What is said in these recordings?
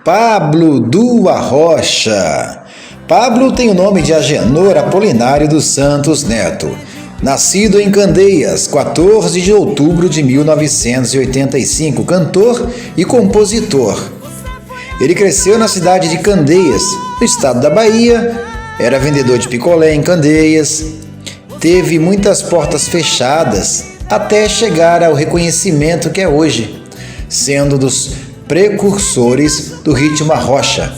Pablo do Arrocha. Pablo tem o nome de Agenor Apolinário dos Santos Neto. Nascido em Candeias, 14 de outubro de 1985, cantor e compositor. Ele cresceu na cidade de Candeias, no estado da Bahia, era vendedor de picolé em Candeias, teve muitas portas fechadas até chegar ao reconhecimento que é hoje, sendo dos precursores do ritmo arrocha.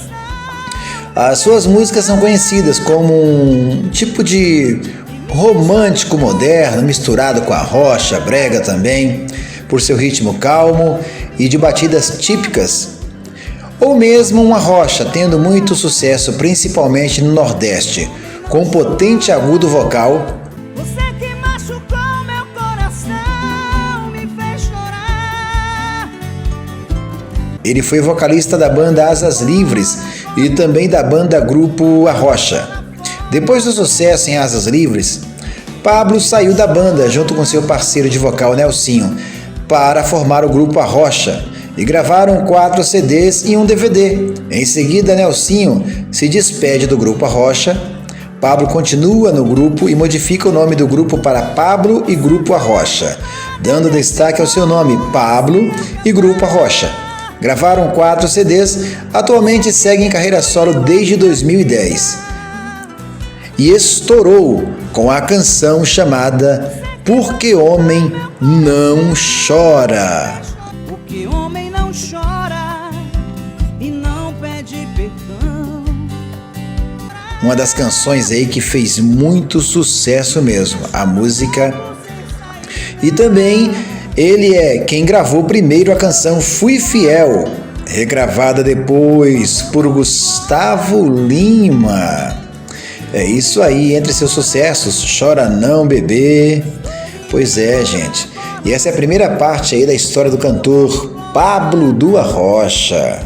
As suas músicas são conhecidas como um tipo de romântico moderno, misturado com arrocha, brega também, por seu ritmo calmo e de batidas típicas, ou mesmo um arrocha, tendo muito sucesso principalmente no Nordeste, com um potente agudo vocal. Você que machucou meu coração, me fez chorar. Ele foi vocalista da banda Asas Livres e também da banda Grupo Arrocha. Depois do sucesso em Asas Livres, Pablo saiu da banda junto com seu parceiro de vocal Nelsinho para formar o Grupo Arrocha e gravaram 4 CDs e um DVD. Em seguida, Nelsinho se despede do Grupo Arrocha. Pablo continua no grupo e modifica o nome do grupo para Pablo e Grupo Arrocha, dando destaque ao seu nome, Pablo e Grupo Arrocha. Gravaram 4 CDs, atualmente segue em carreira solo desde 2010. E estourou com a canção chamada Porque Homem Não Chora. Porque homem não chora e não pede perdão. Uma das canções aí que fez muito sucesso mesmo, a música. E também ele é quem gravou primeiro a canção Fui Fiel, regravada depois por Gustavo Lima. É isso aí, entre seus sucessos, Chora Não Bebê. Pois é, gente. E essa é a primeira parte aí da história do cantor Pablo do Arrocha.